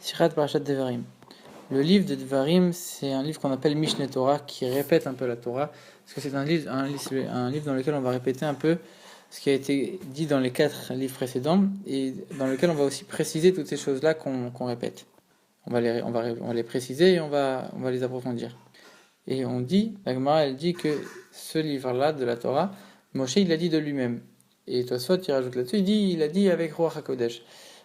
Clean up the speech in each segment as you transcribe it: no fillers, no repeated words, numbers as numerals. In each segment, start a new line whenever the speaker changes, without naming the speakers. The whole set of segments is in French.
Sirat Parashat Devarim. Le livre de Devarim, c'est un livre qu'on appelle Mishneh Torah, qui répète un peu la Torah, parce que c'est un livre dans lequel on va répéter un peu ce qui a été dit dans les 4 livres précédents, et dans lequel on va aussi préciser toutes ces choses-là qu'on répète. On va les préciser et on va les approfondir. Et on dit, la Gemara, elle dit que ce livre-là de la Torah, Moshe, il l'a dit de lui-même. Et Tosfot, il rajoute là-dessus, il a dit avec Ruach HaKodesh.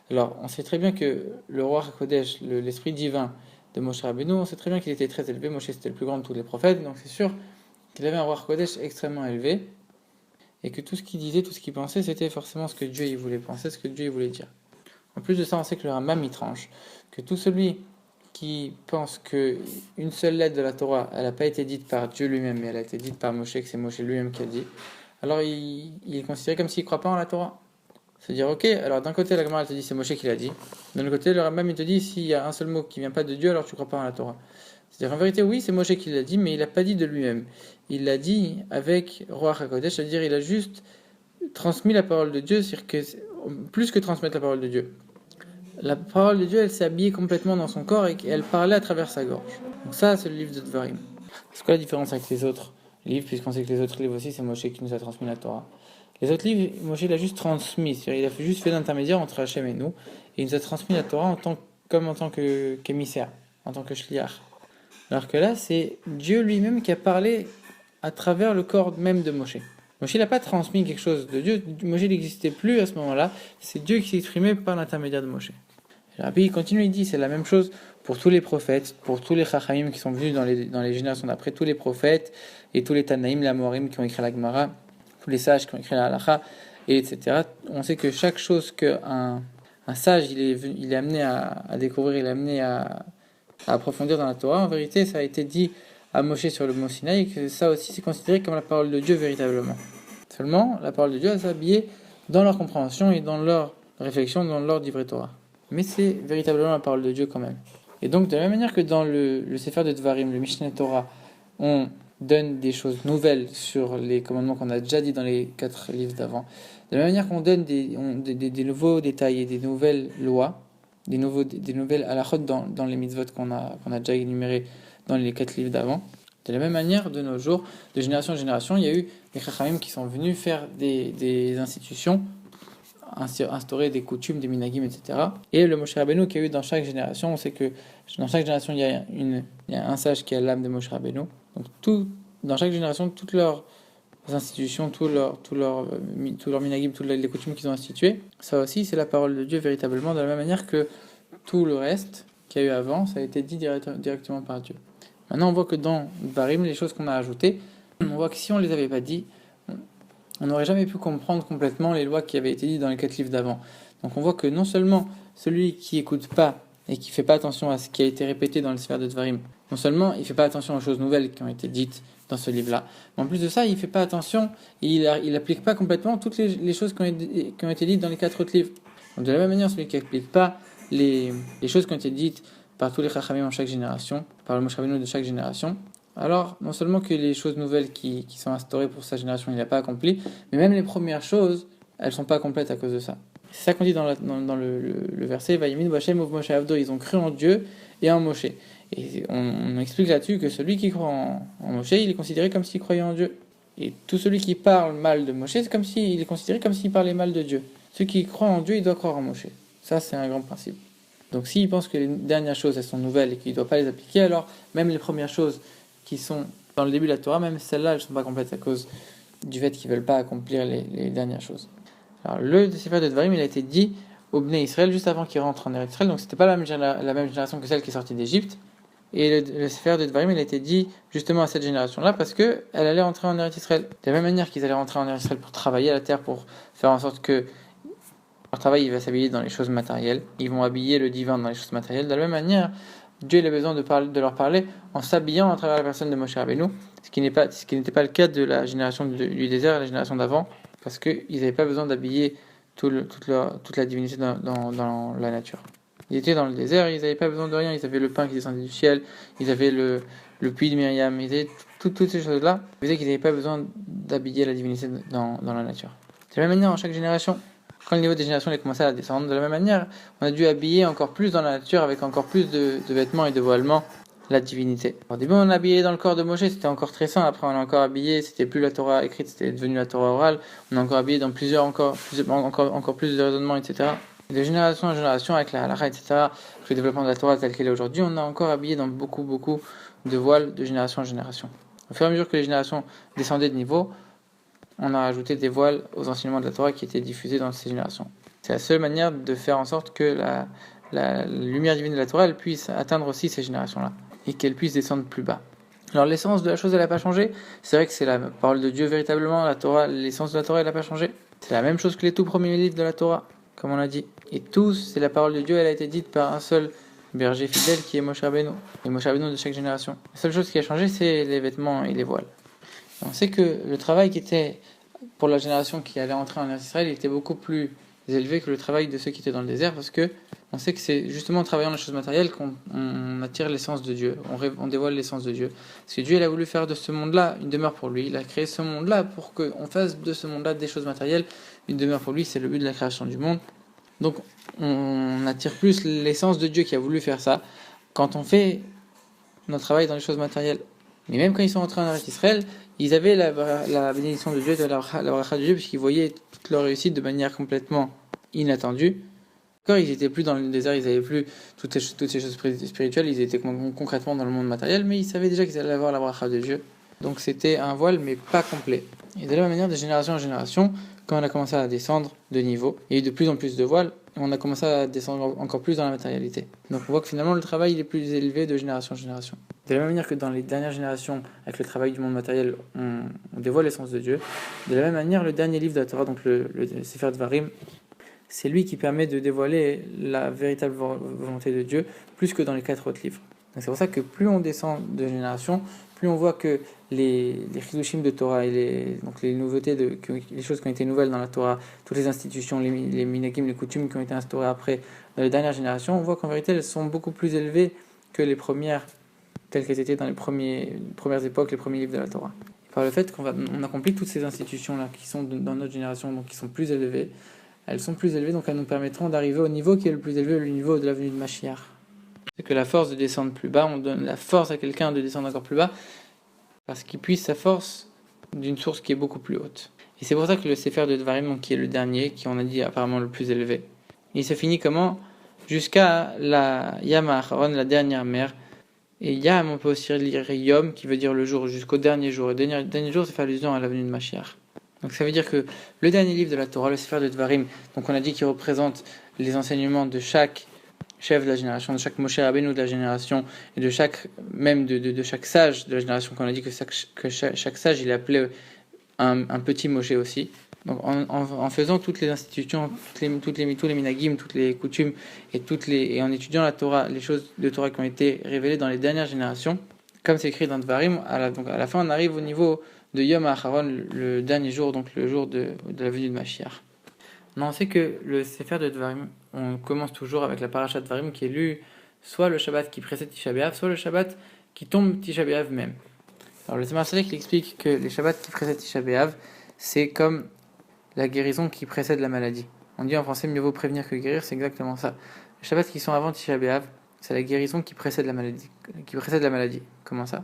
Alors, on sait très bien que le Ruach HaKodesh, l'esprit divin de Moshe Rabbeinu, on sait très bien qu'il était très élevé. Moshe, c'était le plus grand de tous les prophètes, donc c'est sûr qu'il avait un Ruach HaKodesh extrêmement élevé, et que tout ce qu'il disait, tout ce qu'il pensait, c'était forcément ce que Dieu il voulait penser, ce que Dieu il voulait dire. En plus de ça, on sait que le Rambam il tranche que tout celui qui pense qu'une seule lettre de la Torah, elle n'a pas été dite par Dieu lui-même, mais elle a été dite par Moshe, que c'est Moshe lui-même qui a dit, alors il est considéré comme s'il ne croit pas en la Torah. C'est-à-dire, ok, alors d'un côté, la Gemara elle te dit c'est Moshe qui l'a dit, d'un autre côté, le Rambam il te dit s'il y a un seul mot qui ne vient pas de Dieu, alors tu ne crois pas en la Torah. C'est-à-dire, en vérité, oui, c'est Moshe qui l'a dit, mais il n'a pas dit de lui-même. Il l'a dit avec Ruach HaKodesh, c'est-à-dire, il a juste transmis la parole de Dieu, c'est-à-dire que plus que transmettre la parole de Dieu. La parole de Dieu, elle s'est habillée complètement dans son corps et elle parlait à travers sa gorge. Donc ça, c'est le livre de Devarim. C'est quoi la différence avec les autres livres, puisqu'on sait que les autres livres aussi, c'est Moshe qui nous a transmis la Torah. Les autres livres, Moshe l'a juste transmis, c'est-à-dire il a juste fait l'intermédiaire entre Hachem et nous, et il nous a transmis la Torah comme en tant qu'émissaire, en tant que shliach. Alors que là, c'est Dieu lui-même qui a parlé à travers le corps même de Moshe. Moshe n'a pas transmis quelque chose de Dieu, Moshe n'existait plus à ce moment-là, c'est Dieu qui s'est exprimé par l'intermédiaire de Moshe. Et Rabbi il continue, il dit, c'est la même chose pour tous les prophètes, pour tous les chachamim qui sont venus dans les générations d'après, tous les prophètes, et tous les tanaïm, les amorim qui ont écrit la Gemara, tous les sages qui ont écrit la halacha, et etc. On sait que chaque chose qu'un sage il est amené à découvrir, il est amené à approfondir dans la Torah, en vérité, ça a été dit à Moshe sur le mont Sinaï, et que ça aussi c'est considéré comme la parole de Dieu véritablement. Seulement, la parole de Dieu, elle s'habillait dans leur compréhension et dans leur réflexion, dans leur divrei Torah. Mais c'est véritablement la parole de Dieu quand même. Et donc, de la même manière que dans le Sefer de Devarim, le Mishneh Torah, on donne des choses nouvelles sur les commandements qu'on a déjà dit dans les 4 livres d'avant, de la même manière qu'on donne des nouveaux détails et des nouvelles lois, des nouvelles halachot dans les mitzvot qu'on a déjà énumérés dans les 4 livres d'avant. De la même manière, de nos jours, de génération en génération, il y a eu des chachamim qui sont venus faire des institutions, instaurer des coutumes, des minagim, etc. Et le Moshe Rabbeinu qu'il y a eu dans chaque génération, on sait que dans chaque génération, il y a un sage qui a l'âme de Moshe Rabbeinu. Donc dans chaque génération, toutes leurs institutions, tous leurs minagim, toutes les coutumes qu'ils ont instituées, ça aussi, c'est la parole de Dieu véritablement, de la même manière que tout le reste qu'il y a eu avant, ça a été dit directement par Dieu. Maintenant, on voit que dans Barim, les choses qu'on a ajoutées, on voit que si on ne les avait pas dit, on n'aurait jamais pu comprendre complètement les lois qui avaient été dites dans les 4 livres d'avant. Donc on voit que non seulement celui qui écoute pas et qui fait pas attention à ce qui a été répété dans le Sefer de Devarim, non seulement il fait pas attention aux choses nouvelles qui ont été dites dans ce livre-là, mais en plus de ça, il fait pas attention et il applique pas complètement toutes les choses qui ont été dites dans les 4 autres livres. Donc de la même manière, celui qui applique pas les choses qui ont été dites par tous les chachamim en chaque génération, par le Moshe Rabbeinu de chaque génération, alors non seulement que les choses nouvelles qui sont instaurées pour sa génération, il n'a pas accompli, mais même les premières choses, elles ne sont pas complètes à cause de ça. C'est ça qu'on dit dans le verset Vayimin Bachem Ov Moshe Avdo, ils ont cru en Dieu et en Moshe. Et on explique là-dessus que celui qui croit en Moshe, il est considéré comme s'il croyait en Dieu. Et tout celui qui parle mal de Moshe, c'est comme s'il est considéré comme s'il parlait mal de Dieu. Celui qui croit en Dieu, il doit croire en Moshe. Ça, c'est un grand principe. Donc s'il pense que les dernières choses, elles sont nouvelles et qu'il ne doit pas les appliquer, alors même les premières choses qui sont dans le début de la Torah, même celles-là, elles ne sont pas complètes à cause du fait qu'ils ne veulent pas accomplir les dernières choses. Alors le Sefer de Devarim, il a été dit au Bnei Israël juste avant qu'ils rentrent en Eretz Israël, donc c'était pas la même génération que celle qui est sortie d'Égypte. Et le Sefer de Devarim, il a été dit justement à cette génération-là parce qu'elle allait rentrer en Eretz Israël. De la même manière qu'ils allaient rentrer en Eretz Israël pour travailler à la terre, pour faire en sorte que leur travail il va s'habiller dans les choses matérielles, ils vont habiller le divin dans les choses matérielles. De la même manière, Dieu il a besoin de leur parler en s'habillant à travers la personne de Moshe Rabbeinu, ce qui n'était pas le cas de la génération du désert, la génération d'avant, parce qu'ils n'avaient pas besoin d'habiller toute la divinité dans la nature. Ils étaient dans le désert, ils n'avaient pas besoin de rien, ils avaient le pain qui descendait du ciel, ils avaient le puits de Myriam, ils avaient toutes ces choses-là, ils disaient qu'ils n'avaient pas besoin d'habiller la divinité dans la nature. De la même manière, en chaque génération, Quand le niveau des générations a commencé à descendre, de la même manière, on a dû habiller encore plus dans la nature avec encore plus de vêtements et de voilements la divinité. Au début, on a habillé dans le corps de Moshe, c'était encore très sain. Après, on a encore habillé, c'était plus la Torah écrite, c'était devenu la Torah orale. On a encore habillé dans encore plus de raisonnements, etc. Et de génération en génération, avec la halakha, etc., avec le développement de la Torah tel qu'elle est aujourd'hui, on a encore habillé dans beaucoup de voiles de génération en génération. Au fur et à mesure que les générations descendaient de niveau, on a rajouté des voiles aux enseignements de la Torah qui étaient diffusés dans ces générations. C'est la seule manière de faire en sorte que la lumière divine de la Torah elle puisse atteindre aussi ces générations-là et qu'elle puisse descendre plus bas. Alors l'essence de la chose elle n'a pas changé. C'est vrai que c'est la parole de Dieu véritablement, la Torah, l'essence de la Torah elle n'a pas changé. C'est la même chose que les tout premiers livres de la Torah, comme on l'a dit. Et tous, c'est la parole de Dieu, elle a été dite par un seul berger fidèle qui est Moshe Rabbeinu, et Moshe Rabbeinu de chaque génération. La seule chose qui a changé c'est les vêtements et les voiles. On sait que le travail qui était pour la génération qui allait entrer en Israël, il était beaucoup plus élevé que le travail de ceux qui étaient dans le désert, parce que on sait que c'est justement en travaillant les choses matérielles qu'on attire l'essence de Dieu, on dévoile l'essence de Dieu. Parce que Dieu il a voulu faire de ce monde-là une demeure pour lui, il a créé ce monde-là pour qu'on fasse de ce monde-là des choses matérielles une demeure pour lui, c'est le but de la création du monde. Donc on attire plus l'essence de Dieu qui a voulu faire ça quand on fait notre travail dans les choses matérielles. Mais même quand ils sont entrés en Israël, ils avaient la bénédiction de Dieu, la bracha de Dieu, puisqu'ils voyaient toute leur réussite de manière complètement inattendue. Quand ils n'étaient plus dans le désert, ils n'avaient plus toutes ces choses spirituelles, ils étaient concrètement dans le monde matériel, mais ils savaient déjà qu'ils allaient avoir la bracha de Dieu. Donc c'était un voile, mais pas complet. Et de la même manière, de génération en génération, quand on a commencé à descendre de niveau, il y a eu de plus en plus de voiles, et on a commencé à descendre encore plus dans la matérialité. Donc on voit que finalement le travail il est plus élevé de génération en génération. De la même manière que dans les dernières générations, avec le travail du monde matériel, on dévoile l'essence de Dieu, de la même manière, le dernier livre de la Torah, donc le Sefer Devarim, c'est lui qui permet de dévoiler la véritable volonté de Dieu, plus que dans les 4 autres livres. Donc c'est pour ça que plus on descend de génération, plus on voit que les chidushim de Torah et les nouveautés, les choses qui ont été nouvelles dans la Torah, toutes les institutions, les minhagim, les coutumes qui ont été instaurées après, dans les dernières générations, on voit qu'en vérité elles sont beaucoup plus élevées que les premières, telles qu'elles étaient dans les premières époques, les premiers livres de la Torah. Et par le fait qu'on accomplit toutes ces institutions-là qui sont dans notre génération, donc qui sont plus élevées, elles sont plus élevées, donc elles nous permettront d'arriver au niveau qui est le plus élevé, le niveau de la venue de Mashiach. C'est que la force de descendre plus bas, on donne la force à quelqu'un de descendre encore plus bas, parce qu'il puise sa force d'une source qui est beaucoup plus haute. Et c'est pour ça que le Sefer de Devarim, qui est le dernier, qui on a dit apparemment le plus élevé, il se finit comment? Jusqu'à la Yam HaAcharon, la dernière mer. Et Yam, on peut aussi lire Yom, qui veut dire le jour, jusqu'au dernier jour. Et le dernier jour, ça fait allusion à la venue de Mashiach. Donc ça veut dire que le dernier livre de la Torah, le Sefer de Devarim, donc on a dit qu'il représente les enseignements de chaque chef de la génération, de chaque Moshe Rabbeinu de la génération, et de chaque, même de chaque sage de la génération, qu'on a dit que chaque sage, il appelait un petit Moshe aussi. Donc en faisant toutes les institutions, tous les minagim, toutes les coutumes, et en étudiant la Torah, les choses de Torah qui ont été révélées dans les dernières générations, comme c'est écrit dans Devarim, donc à la fin on arrive au niveau de Yom HaAcharon, le dernier jour, donc le jour de la venue de Mashiach. On sait que le Sefer de Devarim, on commence toujours avec la parasha de Devarim qui est lue soit le Shabbat qui précède Tisha B'Av, soit le Shabbat qui tombe Tisha B'Av même. Alors le Tzemach Tzedek explique que les Shabbats qui précèdent Tisha B'Av, c'est comme la guérison qui précède la maladie. On dit en français mieux vaut prévenir que guérir, c'est exactement ça. Les Shabbats qui sont avant Tisha B'Av, c'est la guérison qui précède la maladie. Comment ça?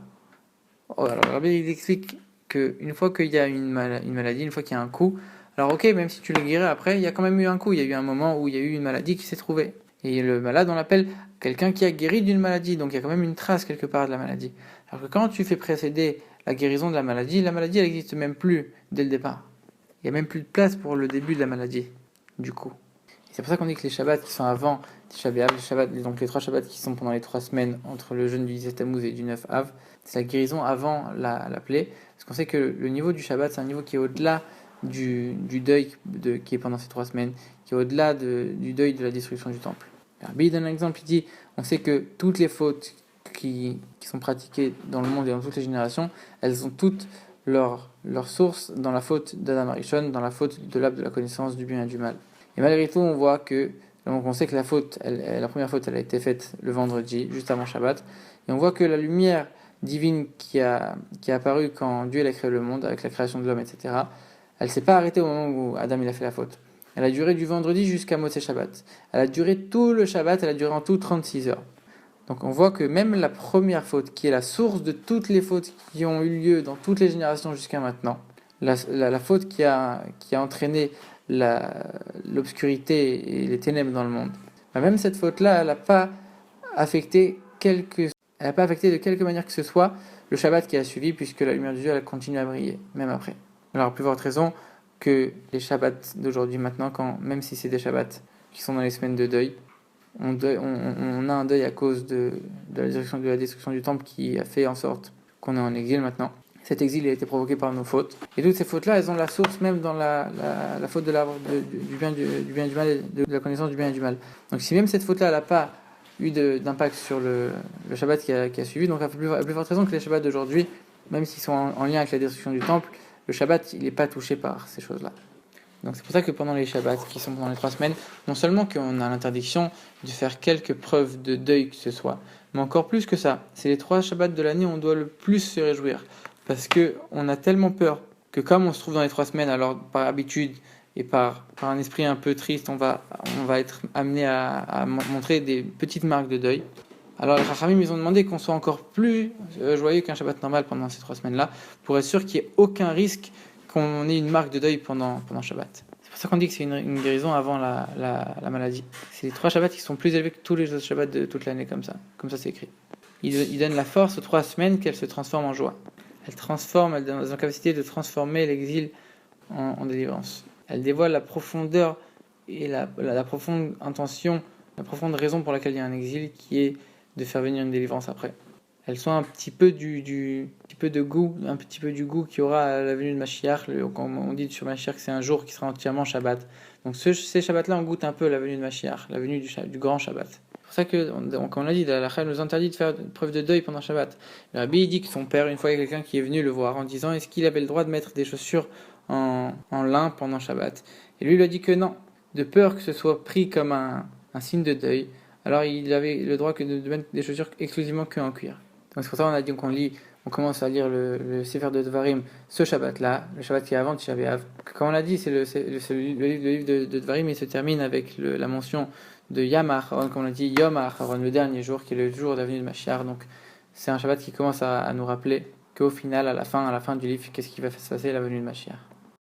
Alors Rabbi il explique qu'une fois qu'il y a une maladie, une fois qu'il y a un coup, alors ok, même si tu l'as guéri après, il y a quand même eu un coup, il y a eu un moment où il y a eu une maladie qui s'est trouvée. Et le malade, on l'appelle quelqu'un qui a guéri d'une maladie, donc il y a quand même une trace quelque part de la maladie. Alors que quand tu fais précéder la guérison de la maladie elle n'existe même plus dès le départ. Il n'y a même plus de place pour le début de la maladie, du coup. Et c'est pour ça qu'on dit que les Shabbats qui sont avant Tisha B'Av, donc les 3 Shabbats qui sont pendant les 3 semaines entre le jeûne du 17 Tammuz et du 9 Av, c'est la guérison avant la plaie. Parce qu'on sait que le niveau du Shabbat, c'est un niveau qui est au-delà du deuil qui est pendant ces 3 semaines, qui est au-delà du deuil de la destruction du temple. Rabbi donne un exemple, il dit, on sait que toutes les fautes qui sont pratiquées dans le monde et dans toutes les générations, elles ont toutes leur source dans la faute d'Adam Arishon, dans la faute de l'arbre de la connaissance du bien et du mal. Et malgré tout, on voit que, donc on sait que la première faute, elle a été faite le vendredi, juste avant Shabbat, et on voit que la lumière divine qui a apparu quand Dieu a créé le monde, avec la création de l'homme, etc., elle s'est pas arrêtée au moment où Adam il a fait la faute. Elle a duré du vendredi jusqu'à Motzei Shabbat. Elle a duré tout le Shabbat, elle a duré en tout 36 heures. Donc on voit que même la première faute, qui est la source de toutes les fautes qui ont eu lieu dans toutes les générations jusqu'à maintenant, la faute qui a entraîné l'obscurité et les ténèbres dans le monde, même cette faute-là, elle n'a pas affecté de quelque manière que ce soit le Shabbat qui a suivi, puisque la lumière de Dieu elle continue à briller, même après. Alors, plus forte raison que les Shabbats d'aujourd'hui maintenant, même si c'est des Shabbats qui sont dans les semaines de deuil, on a un deuil à cause de la destruction du temple qui a fait en sorte qu'on est en exil maintenant. Cet exil a été provoqué par nos fautes. Et toutes ces fautes-là, elles ont la source même dans la faute de l'arbre du bien et du mal, et de la connaissance du bien et du mal. Donc si même cette faute-là, elle n'a pas eu d'impact sur le Shabbat qui a suivi, donc à plus forte raison que les Shabbats d'aujourd'hui, même s'ils sont en lien avec la destruction du temple, le Shabbat, il n'est pas touché par ces choses-là. Donc c'est pour ça que pendant les Shabbats, qui sont pendant les 3 semaines, non seulement qu'on a l'interdiction de faire quelques preuves de deuil que ce soit, mais encore plus que ça, c'est les 3 Shabbats de l'année où on doit le plus se réjouir. Parce qu'on a tellement peur que comme on se trouve dans les 3 semaines, alors par habitude et par un esprit un peu triste, on va être amené à montrer des petites marques de deuil. Alors les Chachamim, ils ont demandé qu'on soit encore plus joyeux qu'un Shabbat normal pendant ces 3 semaines-là, pour être sûr qu'il n'y ait aucun risque qu'on ait une marque de deuil pendant Shabbat. C'est pour ça qu'on dit que c'est une guérison avant la maladie. C'est les 3 Shabbats qui sont plus élevés que tous les autres Shabbats de toute l'année, comme ça c'est écrit. Il donne la force aux 3 semaines qu'elles se transforment en joie. Elle a la capacité de transformer l'exil en délivrance. Elle dévoile la profondeur et la profonde intention, la profonde raison pour laquelle il y a un exil, qui est de faire venir une délivrance après. Elle soit un petit peu du goût qu'il y aura à la venue de Mashiach. Comme on dit sur Mashiach que c'est un jour qui sera entièrement Shabbat. Donc ces Shabbats-là, on goûte un peu la venue de Mashiach, la venue du grand Shabbat. C'est pour ça que, comme on l'a dit, la halakha nous interdit de faire preuve de deuil pendant Shabbat. Le Rabbi dit que son père, une fois, il y a quelqu'un qui est venu le voir en disant est-ce qu'il avait le droit de mettre des chaussures en lin pendant Shabbat. Et lui, il a dit que non, de peur que ce soit pris comme un signe de deuil. Alors il avait le droit de mettre des chaussures exclusivement qu'en cuir. Donc c'est pour ça qu'on a dit on commence à lire le Sefer de Dvarim ce Shabbat-là, le Shabbat qui est avant Tisha B'Av. Comme on l'a dit, c'est le livre de Dvarim, il se termine avec la mention de Yom HaAcharon, comme on l'a dit, Yom HaAcharon, le dernier jour, qui est le jour de la venue de Mashiach. Donc c'est un Shabbat qui commence à nous rappeler qu'au final, à la fin du livre, qu'est-ce qui va se passer, la venue de Mashiach.